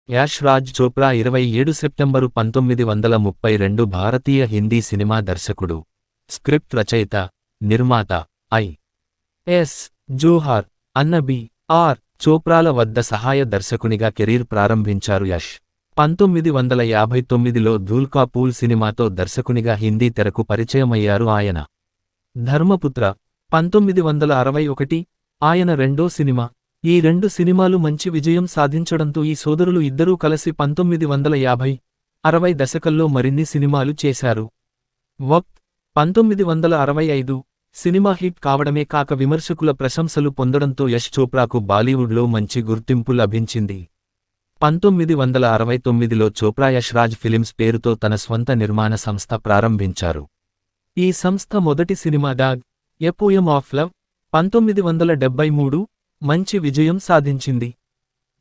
Ash Raj Chopra 27 September 1932 భారతీయ Hindi cinema దర్శకుడు, script రచయిత, నిర్మాత ఐ.ఎస్. జోహార్ అన్న బి.ఆర్. చోప్రాల వద్ద సహాయ దర్శకునిగా కెరీర్ ప్రారంభించారు యాష్. 1959లో ధూల్ కా పూల్ సినిమాతో దర్శకునిగా హిందీ తెరకు పరిచయమయ్యారు ఆయన. ధర్మపుత్ర 1961 ఆయన రెండో సినిమా. ఈ రెండు సినిమాలు మంచి విజయం సాధించడంతో ఈ సోదరులు ఇద్దరూ కలిసి 1950-60 దశకల్లో మరిన్ని సినిమాలు చేశారు. వక్త్ 1965 సినిమా హిట్ కావడమే కాక విమర్శకుల ప్రశంసలు పొందడంతో యష్ చోప్రాకు బాలీవుడ్లో మంచి గుర్తింపు లభించింది. 1969లో చోప్రా యష్ రాజ్ ఫిలిమ్స్ పేరుతో తన స్వంత నిర్మాణ సంస్థ ప్రారంభించారు. ఈ సంస్థ మొదటి cinema dog a poem of love 1973 మంచి విజయం సాధించింది.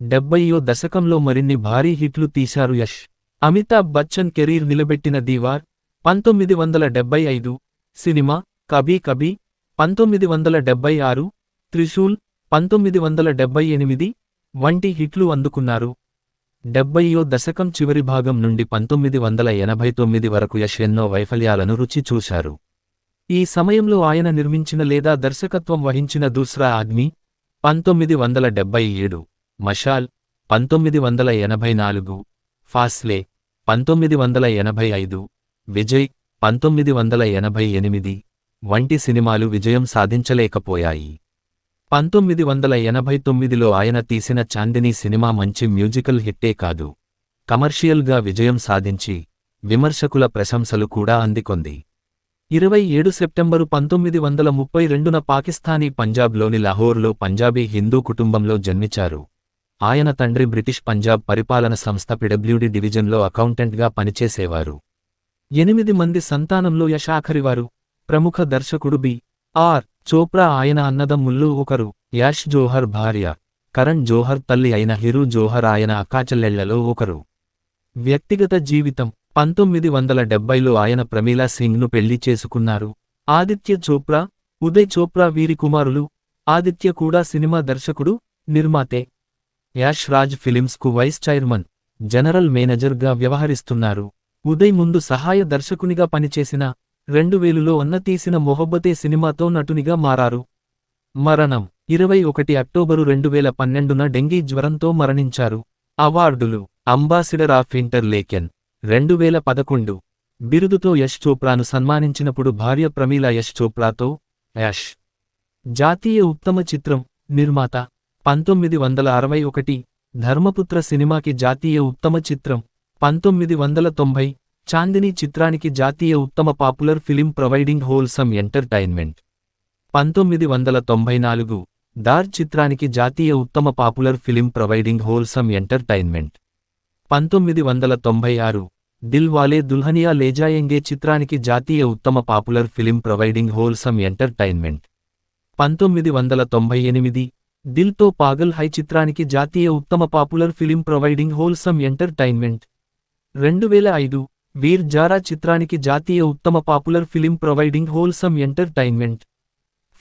70వ దశకంలో మరిన్ని భారీ హిట్లు తీశారు యష్. అమితాబ్ బచ్చన్ కెరీర్ నిలబెట్టిన దీవార్ 1975 సినిమా, కభీ కభీ 1976, త్రిశూల్ 1978 వంటి హిట్లు అందుకున్నారు. 70వ దశకం చివరి భాగం నుండి 1989 వరకు యష్ ఎన్నో వైఫల్యాలను రుచి చూశారు. ఈ సమయంలో ఆయన నిర్మించిన లేదా దర్శకత్వం వహించిన దూస్రా ఆద్మీ 1977, మషాల్ 1984, ఫాస్లే 1985, విజయ్ 1988 వంటి సినిమాలు విజయం సాధించలేకపోయాయి. 1989లో ఆయన తీసిన చాందినీ సినిమా మంచి మ్యూజికల్ హిట్టే కాదు, కమర్షియల్గా విజయం సాధించి విమర్శకుల ప్రశంసలు కూడా అందుకొంది. 27 సెప్టెంబరు 1932న పాకిస్తానీ పంజాబ్లోని లాహోర్లో పంజాబీ హిందూ కుటుంబంలో జన్మించారు. ఆయన తండ్రి బ్రిటిష్ పంజాబ్ పరిపాలన సంస్థ పిడబ్ల్యూడి డివిజన్లో అకౌంటెంట్గా పనిచేసేవారు. 8 మంది సంతానంలో యష్ ఆఖరివారు. ప్రముఖ దర్శకుడు బి.ఆర్. చోప్రా ఆయన అన్నదమ్ముల్లో ఒకరు. యాష్ జోహర్ భార్య కరణ్ జోహర్ తల్లి అయిన హిరు జోహర్ ఆయన అక్కాచెల్లెళ్లలో ఒకరు. వ్యక్తిగత జీవితం 1970లో ఆయన ప్రమీలా సింగ్ను పెళ్లి చేసుకున్నారు. ఆదిత్య చోప్రా, ఉదయ్ చోప్రా వీరి కుమారులు. ఆదిత్య కూడా సినిమా దర్శకుడు, నిర్మాతే. యాష్ రాజ్ ఫిలిమ్స్కు వైస్ చైర్మన్, జనరల్ మేనేజర్గా వ్యవహరిస్తున్నారు. ఉదయ్ ముందు సహాయ దర్శకునిగా పనిచేసిన 2000లో అన్న తీసిన మొహబ్బతే సినిమాతో నటునిగా మారారు. మరణం 21 అక్టోబరు 2012న డెంగీ జ్వరంతో మరణించారు. అవార్డులు అంబాసిడర్ ఆఫ్ ఇంటర్లేకెన్ 2011 బిరుదుతో యష్ చోప్రాను సన్మానించినప్పుడు భార్య ప్రమీలా యష్ చోప్రాతో యాష్. జాతీయ ఉత్తమ చిత్రం, నిర్మాత 1961, ధర్మపుత్ర సినిమాకి జాతీయ ఉత్తమ చిత్రం 1990, చాందినీ చిత్రానికి జాతీయ ఉత్తమ popular film providing wholesome entertainment 1994, Darr చిత్రానికి జాతీయ ఉత్తమ popular film providing wholesome entertainment 1996, Dil Wale Dulhania Le Jayenge చిత్రానికి జాతీయ ఉత్తమ popular film providing wholesome entertainment 1998, Dil To Pagal Hai చిత్రానికి జాతీయ ఉత్తమ popular film providing wholesome entertainment 2005, Veer Zaara చిత్రానికి జాతీయ ఉత్తమ popular film providing wholesome entertainment.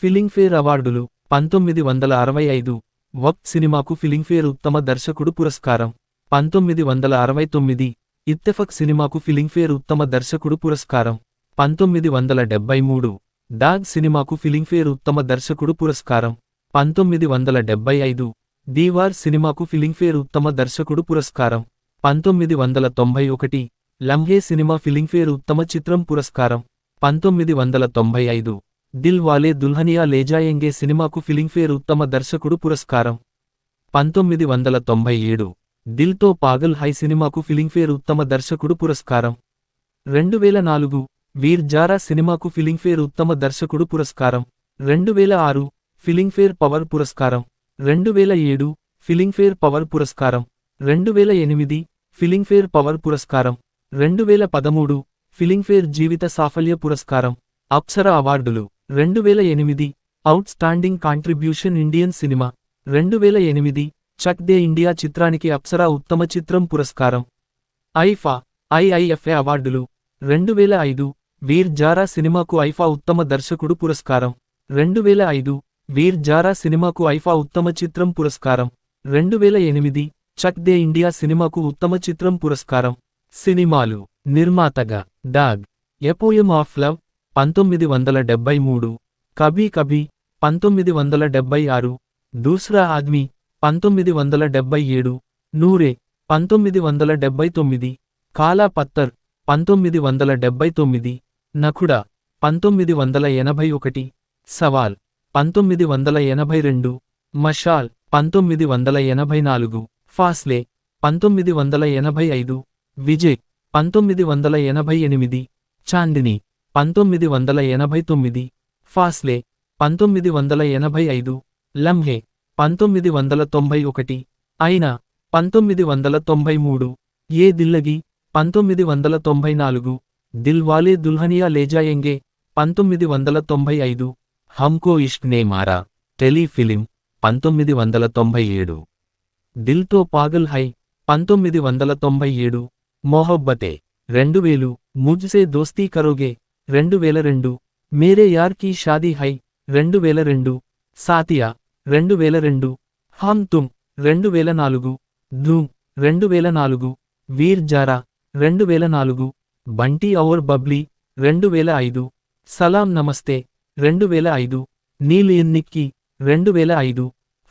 Filmfare అవార్డులు 1965, వక్త్ సినిమాకు ఫిలింఫేర్ ఉత్తమ దర్శకుడు పురస్కారం 1969, ఇత్తెఫక్ సినిమాకు ఫిలింఫేర్ ఉత్తమ దర్శకుడు పురస్కారం 1973, డాగ్ సినిమాకు ఫిలింఫేర్ ఉత్తమ దర్శకుడు పురస్కారం 1975, దీవార్ సినిమాకు ఫిలింఫేర్ ఉత్తమ దర్శకుడు పురస్కారం 1991, లంహే సినిమా ఫిలింఫేర్ ఉత్తమ చిత్రం పురస్కారం 1995, దిల్ వాలే దుల్హనియా లే జాయేంగే సినిమాకు ఫిలింఫేర్ ఉత్తమ దర్శకుడు పురస్కారం 1997, దిల్ తో పాగల్ హై సినిమాకు ఫిలింఫేర్ ఉత్తమ దర్శకుడు పురస్కారం 2004, వీర్ జారా సినిమాకు ఫిలింఫేర్ ఉత్తమ దర్శకుడు పురస్కారం 2006, ఫిలింఫేర్ పవర్ పురస్కారం 2007, ఫిలింఫేర్ పవర్ పురస్కారం 2008, ఫిలింఫేర్ పవర్ పురస్కారం 2013, ఫిలింఫేర్ జీవిత సాఫల్య పురస్కారం. అప్సరా అవార్డులు 2008, outstanding contribution Indian cinema 2008, Chak De India చిత్రానికి అప్సరా ఉత్తమ చిత్రం పురస్కారం. ఐఐఎఫ్ఏ అవార్డులు 2005, వీర్ జారా సినిమాకు ఐఫా ఉత్తమ దర్శకుడు పురస్కారం 2005, వీర్ జారా సినిమాకు ఐఫా ఉత్తమ చిత్రం పురస్కారం 2008, చక్ దే ఇండియా సినిమాకు ఉత్తమ చిత్రం పురస్కారం. సినిమాలు. నిర్మాతగా dog, a poem of love 1973, Kabhi Kabhie 1976, doosra Aadmi 1977, నూరే 1979, కాలా పత్తర్ 1979, నఖుడా 1981, సవాల్ 1982, మషాల్ 1984, ఫాస్లే 1985, విజయ్ 1988, చాందినీ 1989, ఫాస్లే 1985, లంహే 1991, ఐనా 1993, ఏ దిల్లగి 1994, దిల్ వాలే దుల్హనియా లే జాయేంగే 1995, హమ్కో ఇష్క్ నే మారా టెలిఫిలిం 1997, దిల్తో పాగల్ హై 1997, మొహబ్బతే 2000, ముజ్సే దోస్తీ కరోగే 2002, మేరే యార్ కీ షాదీ హై 2002, సాతియా 2002, హమ్ తుమ్ 2004, ధూమ్ 2004, వీర్ జారా 2004, బంటీ ఔర్ బబ్లీ 2005, సలాం నమస్తే 2005, నీల్ నిక్కీ 2005,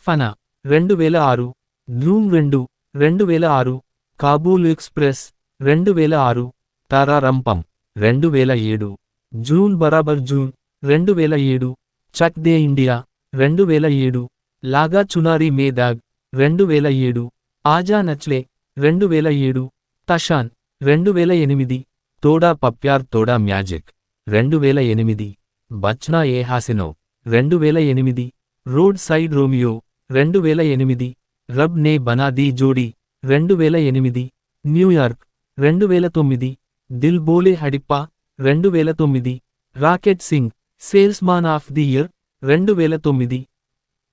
ఫనా 2006, ధూమ్ 2 2006, కాబూల్ ఎక్స్ప్రెస్ 2006, తారారంపం 2007, జూన్ బరాబర్ జూన్ 2007, చక్ దే ఇండియా 2007, లాగా చునారీ మే దాగ్ 2007, ఆజా నచ్లే 2007, తషాన్ 2008, Thoda Pyaar Thoda magic 2008, Bachna Ae Haseeno 2008, roadside Romeo 2008, Rab Ne Bana Di Jodi 2008, New York 2009, Dil Bole Hadippa 2009, rocket Singh salesman of the year 2009,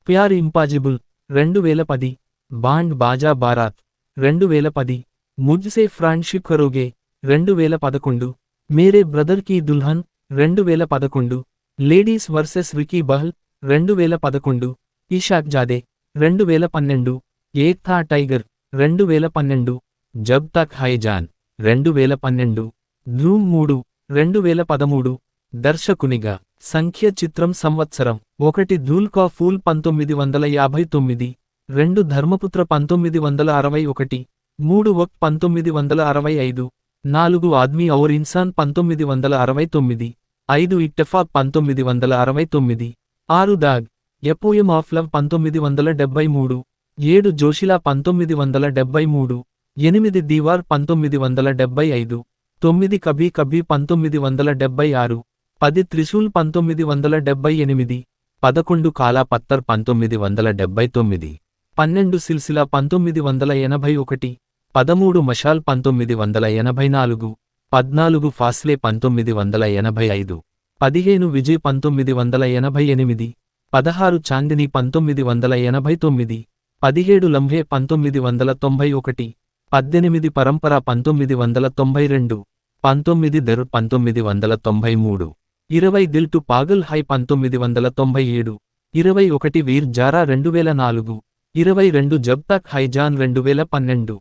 Pyaar impossible 2010, band Baaja Baaraat 2010, Mujhse friendship Karoge 2011, Mere brother Ki Dulhan 2011, ladies versus Ricky Bahl 2011, Ishaqzaade 2012, Ek Tha tiger 2012, jab Tak Hai John 2012, ధూమ్ 3 2013, దర్శకునిగా సంఖ్య చిత్రం సంవత్సరం 1 ధూల్ కా pool 1959, 2 ధర్మపుత్ర 1961, 3 Waqt 1965, 4 Aadmi Aur Insaan 1969, 5 Ittefaq 1969, 6 Daag, a poem of love 1973, 7 Joshila 1973, 8 Deewaar 1975, 9 Kabhi Kabhie 1976, 10 Trishul 1978, 11 కాలా Patthar 1979, 12 silsila 1981, 13 మషాల్ 1984, 14 ఫాస్లే 1985, 15 Vijay 1988, 16 Chandni 1989, 17 Lamhe 1991, 18 Parampara 1992, 19 Darr 1993, 20 Dil To Pagal Hai 1997, 21 Veer Zaara 2004, 22 Jab Tak Hai John 2012.